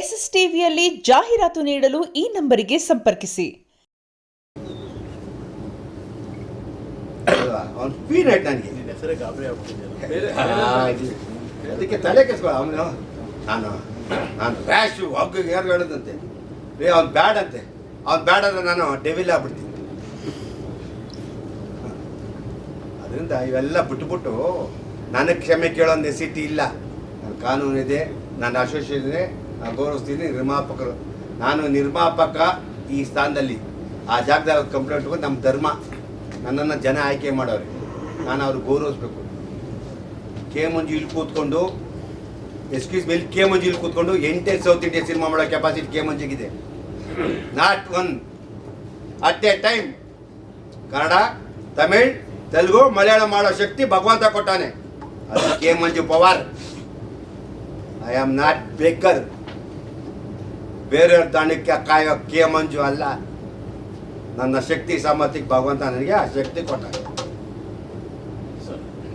S S ಟಿವಿಯಲ್ಲಿ ಜಾಹೀರಾತು ನೀಡಲು ಈ ನಂಬರಿಗೆ ಸಂಪರ್ಕಿಸಿ. ಅದಕ್ಕೆ ತಲೆ ಕೆಸ್ಕೊ ಅವನು ನಾನು ರ್ಯಾಶು ಒಗ್ಗಿಗೆ ಯಾರು ಹೇಳೋದಂತೆ ಅವ್ನು ಬ್ಯಾಡ್ ಅಂತೆ. ಅವ್ನು ಬ್ಯಾಡ್ ಅಂದ್ರೆ ನಾನು ಡೆವಿಲ್ ಆಗ್ಬಿಡ್ತೀನಿ. ಅದರಿಂದ ಇವೆಲ್ಲ ಬಿಟ್ಬಿಟ್ಟು ನನಗೆ ಕ್ಷಮೆ ಕೇಳೋ ನೆಸಿಟಿ ಇಲ್ಲ. ನನ್ನ ಕಾನೂನು ಇದೆ, ನನ್ನ ಅಸೋಸಿಯೇಷನ್ ಇದೆ, ನಾನು ಗೌರವಿಸ್ತೀನಿ. ನಿರ್ಮಾಪಕರು, ನಾನು ನಿರ್ಮಾಪಕ ಈ ಸ್ಥಾನದಲ್ಲಿ ಆ ಜಾಗದಾಗ ಕಂಪ್ಲೇಂಟ್ ಹೋಗಿ ನಮ್ಮ ಧರ್ಮ ನನ್ನನ್ನು ಜನ ಆಯ್ಕೆ ಮಾಡೋರು, ನಾನು ಅವ್ರಿಗೆ ಗೌರವಿಸ್ಬೇಕು. ಕೆ ಮಂಜು ಇಲ್ಲಿ ಕೂತ್ಕೊಂಡು ಎಕ್ಸ್ಕ್ಯೂಸ್ ಮೇಲೆ ಕೆ ಮಂಜು ಇಲ್ಲಿ ಕೂತ್ಕೊಂಡು 8 ಸೌತ್ ಇಂಡಿಯಾ ಸಿನಿಮಾ ಮಾಡೋ ಕೆಪಾಸಿಟಿ ಕೆ ಮಂಜಿಗಿದೆ. Not one at a time. Kannada, Tamil, Telugu, Malayalam ಮಾಡೋ ಶಕ್ತಿ ಭಗವಂತ ಕೊಟ್ಟಾನೆ. ಅದು K Manju power. I am not ಬೇಕರ್. ಬೇರೆಯವ್ರ ದಾಣಕ್ಕೆ ಕಾಯೋ ಕೆ ಮಂಜು ಅಲ್ಲ. ನನ್ನ ಶಕ್ತಿ ಸಾಮರ್ಥ್ಯಕ್ಕೆ ಭಗವಂತ ನನಗೆ ಆ ಶಕ್ತಿ ಕೊಟ್ಟಾನೆ.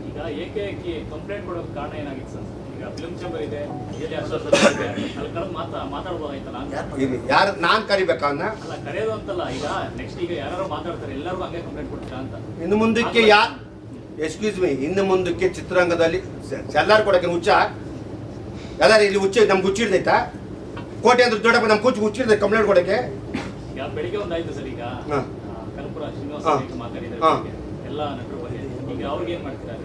ಈಗ ಏಕಾಏಕಿ ಕಂಪ್ಲೇಂಟ್ ಕೊಡೋಕೆ ಕಾರಣ ಏನಾಗಿತ್ತು ಸರ್? ಈಗ ಫಿಲ್ಮ್ ಚೇಂಬರ್ ಇದೆ, ಮಾತಾಡ್ಬೋದಾಯ್ತಲ್ಲ. ಯಾರು ನಾನು ಕರಿಬೇಕಾ ಅವನ್ನ? ಅಲ್ಲ, ಕರೆಯೋದು ಅಂತಲ್ಲ. ಈಗ ನೆಕ್ಸ್ಟ್ ಈಗ ಯಾರು ಮಾತಾಡ್ತಾರೆ, ಎಲ್ಲರಿಗೂ ಹಂಗೆ ಕಂಪ್ಲೇಂಟ್ ಕೊಡ್ತೀರಾ ಅಂತ. ಇನ್ನು ಮುಂದಕ್ಕೆ ಎಕ್ಸ್ಕ್ಯೂಸ್ ಮೀ, ಇನ್ನು ಮುಂದಕ್ಕೆ ಚಿತ್ರರಂಗದಲ್ಲಿ ಎಲ್ಲಾರು ಕೊಡಕ್ಕೆ ಹುಚ್ಚ ಎಲ್ಲಾರು ಇಲ್ಲಿ ಹುಚ್ಚ ನಮ್ಗೆ ಹುಚ್ಚಿಡ್ದೈತಾ? ಕೋಟೆ ಅಂದ್ರೆ ದೊಡ್ಡಪ್ಪ ನಮ್ಗೆ ಹುಚ್ಚಿಡ್ದೈತೆ ಕಂಪ್ಲೇಂಟ್ ಕೊಡಕ್ಕೆ. ಈಗ ಬೆಳಿಗ್ಗೆ ಒಂದಾಯ್ತು ಸರ್. ಈಗ ಕನಕಪುರ ಶ್ರೀನಿವಾಸ ಮಾತಾಡಿದ್ದಾರೆ ಎಲ್ಲ ನಟರು ಬಗ್ಗೆ. ಈಗ ಅವ್ರಿಗೆ ಏನ್ ಮಾಡ್ತೀರಾ?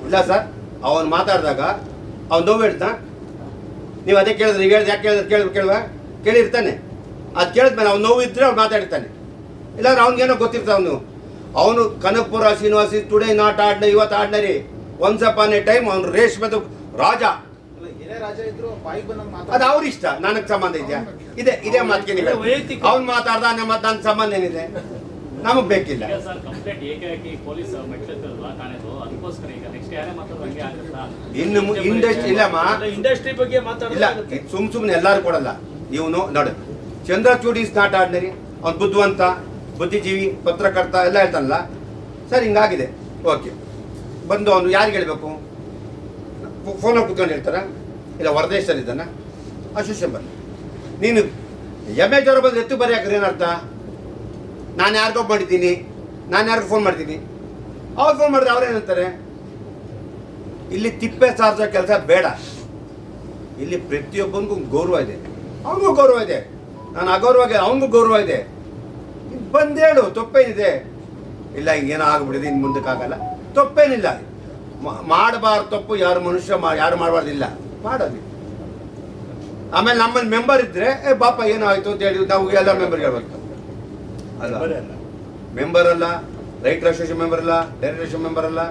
ಇಲ್ಲ ಸರ್, ಅವನು ಮಾತಾಡಿದಾಗ ಅವ್ನು ನೋವು ಹೇಳ್ದ. ನೀವು ಅದೇ ಕೇಳಿದ್ರೆ, ನೀವು ಹೇಳ್ದು ಯಾಕೆ ಕೇಳಿದ್ರೆ ಕೇಳಿರ್ತಾನೆ. ಅದು ಕೇಳಿದ್ಮೇಲೆ ಅವ್ನು ನೋವು ಇದ್ರೆ ಅವ್ನು ಮಾತಾಡಿರ್ತಾನೆ. ಇಲ್ಲಾಂದ್ರೆ ಅವ್ನಿಗೇನೋ ಗೊತ್ತಿರ್ತಾವೆ. ಅವನು ಕನಕಪುರ ಶ್ರೀನಿವಾಸಿ ಟುಡೇ ನಾಟ್ ಆರ್ಡಿನರಿ, ಇವತ್ತು ordinary. Once upon A time ಅವನು ರೇಷ್ಮೆದು ರಾಜ. ಅದು ಅವ್ರ ಇಷ್ಟ, ನನಗೆ ಸಂಬಂಧ ಇದೆಯಾ? ಇದೇ ಮಾತಿಗೆ ನೀವು ಅವ್ನು ಮಾತಾಡ್ದ ನನ್ನ ಸಂಬಂಧ ಏನಿದೆ? ನಮಗ್ ಬೇಕಿಲ್ಲ. ಇನ್ನು ಇಂಡಸ್ಟ್ರಿ ಇಲ್ಲಮ್ಮ, ಇಂಡಸ್ಟ್ರಿ ಬಗ್ಗೆ ಇಲ್ಲ. ಸುಮ್ನೆ ಎಲ್ಲಾರು ಕೊಡಲ್ಲ. ಇವನು ನೋಡಿ, ಚಂದ್ರಚೂಡ್ ಇಸ್ ನಾಟ್ ಆರ್ಡಿನರಿ. ಅವ್ನು ಬುದ್ಧಿವಂತ, ಬುದ್ಧಿಜೀವಿ, ಪತ್ರಕರ್ತ ಎಲ್ಲ ಹೇಳ್ತಾನಲ್ಲ ಸರ್. ಹಿಂಗಾಗಿದೆ. ಓಕೆ, ಬಂದು ಅವನು ಯಾರಿಗೆ ಹೇಳ್ಬೇಕು? ಫೋನಲ್ಲಿ ಕುತ್ಕೊಂಡು ಹೇಳ್ತಾರ? ಇಲ್ಲ ಹೊರದೇಶದಲ್ಲಿ ಇದ್ದಾನ? ಅಸೋಸಿಯೇಷನ್ ಬನ್ನಿ. ನೀನು ಎಮ್ಮೆಜವರು ಬಂದು ಎತ್ತು ಬರೀ ಹಾಕ್ರೆ ಏನರ್ಥ? ನಾನು ಯಾರಿಗೋ ಮಾಡಿದ್ದೀನಿ, ನಾನು ಯಾರಿಗೂ ಫೋನ್ ಮಾಡ್ತೀನಿ, ಅವ್ರು ಫೋನ್ ಮಾಡಿದ್ರೆ ಅವ್ರೇನಂತಾರೆ? ಇಲ್ಲಿ ತಿಪ್ಪೆ ಸಾರಿಸೋ ಕೆಲಸ ಬೇಡ. ಇಲ್ಲಿ ಪ್ರತಿಯೊಬ್ಬನಿಗೂ ಗೌರವ ಇದೆ, ಅವನಿಗೂ ಗೌರವ ಇದೆ. ನಾನು ಅಗೌರವಾಗಿ ಅವನಿಗೂ ಗೌರವ ಇದೆ. ಬಂದೇಳು, ತಪ್ಪೇನಿದೆ? ಇಲ್ಲ ಹಿಂಗೇನೋ ಆಗ್ಬಿಟ್ಟಿದೆ, ಇನ್ನು ಮುಂದಕ್ಕಾಗಲ್ಲ, ತಪ್ಪೇನಿಲ್ಲ. ಮಾಡಬಾರ್ದು ತಪ್ಪು ಯಾರು ಮನುಷ್ಯ ಯಾರು ಮಾಡಬಾರ್ದಿಲ್ಲ, ಮಾಡೋದು. ಆಮೇಲೆ ನಮ್ಮಲ್ಲಿ ಮೆಂಬರ್ ಇದ್ರೆ ಬಾಪ ಏನೋ ಆಯ್ತು ಅಂತ ಹೇಳಿ ನಾವು ಎಲ್ಲ ಮೆಂಬರ್ಗೆ ಹೇಳ್ಬೇಕು ಅಲ್ಲ. ಮೆಂಬರ್ ಅಲ್ಲ, ರೈಟರ್ ಅಸೋಸಿಯೇಷನ್ ಮೆಂಬರ್ ಅಲ್ಲ, ಡೈರೆಕ್ಟರ್ ಮೆಂಬರ್ ಅಲ್ಲ.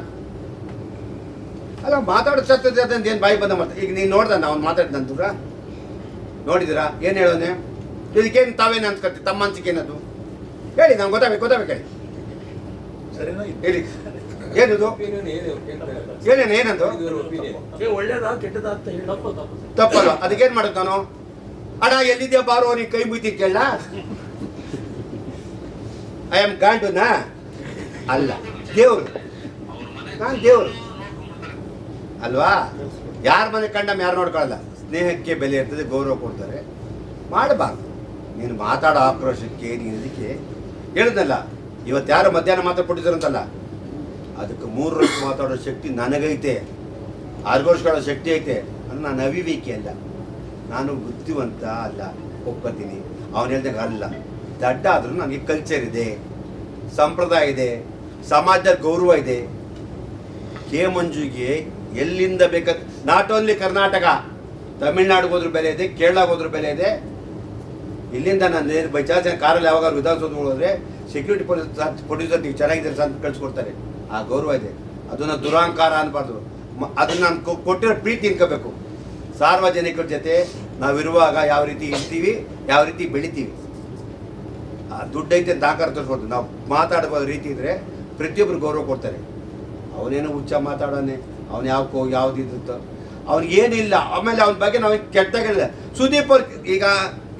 ಅಲ್ಲ, ಮಾತಾಡೋ ಸತ್ಯತೆ ಅಂತ ಏನು ಬಾಯಿ ಬಂದ ಮಾಡ್ತಾರೆ. ಈಗ ನೀನು ನೋಡ್ದ ಅವ್ನು ಮಾತಾಡಿದಂತೂರ ನೋಡಿದಿರಾ? ಏನು ಹೇಳೋನೆ? ಇದಕ್ಕೇನು ತಾವೇನು ಅನ್ಸ್ಕೊತೀವಿ? ತಮ್ಮ ಅನ್ಸಿಕೆ ಏನದು ಹೇಳಿ, ನಂಗೆ ಗೊತ್ತಾಗಬೇಕು ಹೇಳಿ. ಹೇಳಿ ಏನದು? ಏನಂದು ತಪ್ಪಲ್ಲ. ಅದಕ್ಕೇನ್ ಮಾಡುತ್ತ ನಾನು? ಅಡ ಎಲ್ಲಿದ್ಯಾ ಬಾರೋ, ನೀ ಕೈ ಮುಯ್ತಿ ಕೇಳ. ಐ ಆಮ್ ಗಾಂಡುನಾ? ಅಲ್ಲ, ದೇವ್ರು. ನಾನು ದೇವ್ರು ಅಲ್ವಾ? ಯಾರ ಮನೆ ಕಂಡಮ್ ಯಾರು ನೋಡ್ಕೊಳ್ಳಲ್ಲ. ಸ್ನೇಹಕ್ಕೆ ಬೆಲೆ ಇರ್ತದೆ, ಗೌರವ ಕೊಡ್ತಾರೆ. ಮಾಡಬಾರ್ದು. ನೀನು ಮಾತಾಡೋ ಆಕ್ರೋಶಕ್ಕೆ ನೀನು ಇದಕ್ಕೆ ಹೇಳಿದ್ನಲ್ಲ. ಇವತ್ತು ಯಾರು ಮಧ್ಯಾಹ್ನ ಮಾತಾಡ್ಬಿಟ್ಟಿದ್ದಾರಂತಲ್ಲ, ಅದಕ್ಕೆ 3 ವರ್ಷ ಮಾತಾಡೋ ಶಕ್ತಿ ನನಗೈತೆ, ಆರ್ಗೋಸ್ಕೊಳ್ಳೋ ಶಕ್ತಿ ಐತೆ. ಅಂದ್ರೆ ನಾನು ಅವಿವೇಕಿ ಅಲ್ಲ, ನಾನು ಬುದ್ಧಿವಂತ ಅಲ್ಲ, ಒಪ್ಕೋತೀನಿ. ಅವನು ಹೇಳ್ದಾಗ ಅಲ್ಲ, ದಡ್ಡ ಆದ್ರೂ ನನಗೆ ಕಲ್ಚರ್ ಇದೆ, ಸಂಪ್ರದಾಯ ಇದೆ, ಸಮಾಜದಲ್ಲಿ ಗೌರವ ಇದೆ. ಕೆ ಮಂಜುಗೆ ಎಲ್ಲಿಂದ ಬೇಕಾದ, ನಾಟ್ ಓನ್ಲಿ ಕರ್ನಾಟಕ, ತಮಿಳ್ನಾಡಿಗೆ ಹೋದ್ರೂ ಬೆಲೆ ಇದೆ, ಕೇರಳಗೆ ಹೋದ್ರೂ ಬೆಲೆ ಇದೆ. ಇಲ್ಲಿಂದ ನಾನು ಬೈ ಚಾನ್ಸ್ ಕಾರಲ್ಲಿ ಯಾವಾಗ ವಿಧಾನಸೌಧ ಹೋದ್ರೆ ಸೆಕ್ಯೂರಿಟಿ ಪ್ರೊಡ್ಯೂಸರ್ ನೀವು ಚೆನ್ನಾಗಿದ್ದಾರೆ ಅಂತ ಕಳಿಸ್ಕೊಡ್ತಾರೆ. ಆ ಗೌರವ ಇದೆ. ಅದನ್ನು ದುರಾಂಕಾರ ಅನ್ಬಾರ್ದು. ಅದನ್ನು ನಾನು ಕೊಟ್ಟಿರೋ ಪ್ರೀತಿ ಇನ್ಕೋಬೇಕು. ಸಾರ್ವಜನಿಕರ ಜೊತೆ ನಾವಿರುವಾಗ ಯಾವ ರೀತಿ ಇರ್ತೀವಿ, ಯಾವ ರೀತಿ ಬೆಳಿತೀವಿ, ದುಡ್ಡೈತೆ ಅಂತ ಆಕಾರ ತೋರಿಸ್ಬೋದು. ನಾವು ಮಾತಾಡೋ ರೀತಿ ಇದ್ರೆ ಪ್ರತಿಯೊಬ್ಬರು ಗೌರವ ಕೊಡ್ತಾರೆ. ಅವನೇನು ಹುಚ್ಚ ಮಾತಾಡೋನೆ, ಅವನು ಯಾವ್ದಿರುತ್ತೋ ಅವ್ನಿಗೇನಿಲ್ಲ. ಆಮೇಲೆ ಅವನ ಬಗ್ಗೆ ನಾವು ಕೆಟ್ಟಾಗಿಲ್ಲ. ಸುದೀಪ್ ಅವ್ರ ಈಗ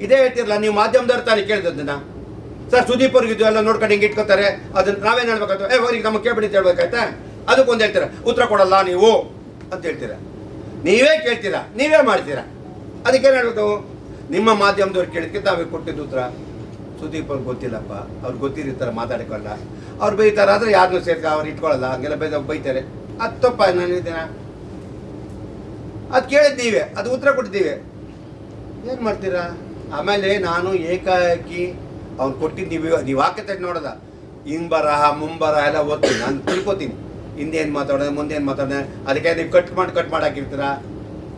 ಇದೇ ಹೇಳ್ತಿರಲ್ಲ, ನೀವು ಮಾಧ್ಯಮದವ್ರು ತಾನೇ ಕೇಳಿದ್ದನ್ನ ಸರ್. ಸುದೀಪ್ ಅವ್ರಿಗಿದ್ದು ಎಲ್ಲ ನೋಡ್ಕೊಂಡು ಹಿಂಗೆ ಇಟ್ಕೋತಾರೆ. ಅದನ್ನ ನಾವೇನು ಹೇಳ್ಬೇಕಾಯ್ತು? ಅವ್ರಿಗೆ ನಮಗೆ ಕೇಳ್ಬಿಡಿ ಅಂತ ಹೇಳ್ಬೇಕಾಯ್ತಾ? ಅದಕ್ಕೊಂದು ಹೇಳ್ತೀರ, ಉತ್ತರ ಕೊಡಲ್ಲ ನೀವು ಅಂತ ಹೇಳ್ತೀರ. ನೀವೇ ಕೇಳ್ತೀರಾ, ನೀವೇ ಮಾಡ್ತೀರಾ. ಅದಕ್ಕೇನು ಹೇಳ್ಬೇಕು? ನಿಮ್ಮ ಮಾಧ್ಯಮದವ್ರು ಕೇಳಿದ್ಕೆ ತಾವೇ ಕೊಟ್ಟಿದ್ದು ಉತ್ತರ. ಸುದೀಪ್ ಅವ್ರಿಗೆ ಗೊತ್ತಿಲ್ಲಪ್ಪ, ಅವ್ರಿಗೆ ಗೊತ್ತಿರ್ತಾರೆ ಮಾತಾಡಿಕೊಳ್ಳ, ಅವ್ರು ಬೈತಾರಾದ್ರೆ ಯಾರನ್ನೂ ಸೇರ್ಕ ಅವ್ರು ಇಟ್ಕೊಳ್ಳಲ್ಲ, ಹಂಗೆಲ್ಲ ಬೈತಾರೆ. ಅದು ತಪ್ಪ ನಾನು ಇದ್ದೀನ, ಅದು ಕೇಳಿದ್ದು ನೀವೇ, ಅದು ಉತ್ತರ ಕೊಟ್ಟಿದ್ದೀವಿ, ಏನು ಮಾಡ್ತೀರಾ? ಆಮೇಲೆ ನಾನು ಏಕಾಏಕಿ ಅವ್ನು ಕೊಟ್ಟಿದ್ದು ನೀವು ಹಾಕತ್ತೆ ನೋಡೋದ, ಹಿಂಬರಹ ಮುಂಬರಹ ಎಲ್ಲ ಓದ್ತೀನಿ, ನಾನು ತಿಳ್ಕೊತೀನಿ ಹಿಂದೆ ಏನು ಮಾತಾಡೋದು ಮುಂದೆ ಏನು ಮಾತಾಡೋದು. ಅದಕ್ಕೆ ನೀವು ಕಟ್ ಮಾಡಿ ಹಾಕಿರ್ತೀರಾ.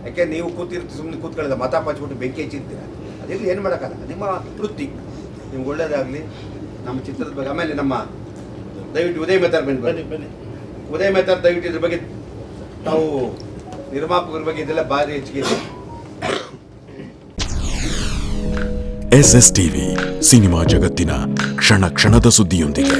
ಯಾಕೆ ನೀವು ಸುಮ್ಮನೆ ಕೂತ್ಕೊಳ್ಳೋದ ಮತ ಪಚ್ಬಿಟ್ಟು ಬೆಂಕಿ ಹಚ್ಚಿರ್ತೀರ. ಅದೆಲ್ಲ ಏನು ಮಾಡೋಕ್ಕಲ್ಲ, ನಿಮ್ಮ ವೃತ್ತಿ. ನಿಮ್ಗೆ ಒಳ್ಳೇದಾಗಲಿ. ನಮ್ಮ ಚಿತ್ರದ ಬಗ್ಗೆ ಆಮೇಲೆ ನಮ್ಮ ದಯವಿಟ್ಟು ಉದಯ್ ಮೆಹ್ತಾರ್ ಬನ್ನಿ. ಉದಯ್ ಮೆಹ್ತಾರ್ ದಯವಿಟ್ಟು ಇದ್ರ ಬಗ್ಗೆ ತಾವು ನಿರ್ಮಾಪಕರ ಬಗ್ಗೆ ಇದೆಲ್ಲ ಭಾರಿ ಹೆಚ್ಚಿಗೆ ಇದೆ. SS ಟಿವಿ ಸಿನಿಮಾ ಜಗತ್ತಿನ ಕ್ಷಣ ಕ್ಷಣದ ಸುದ್ದಿಯೊಂದಿಗೆ.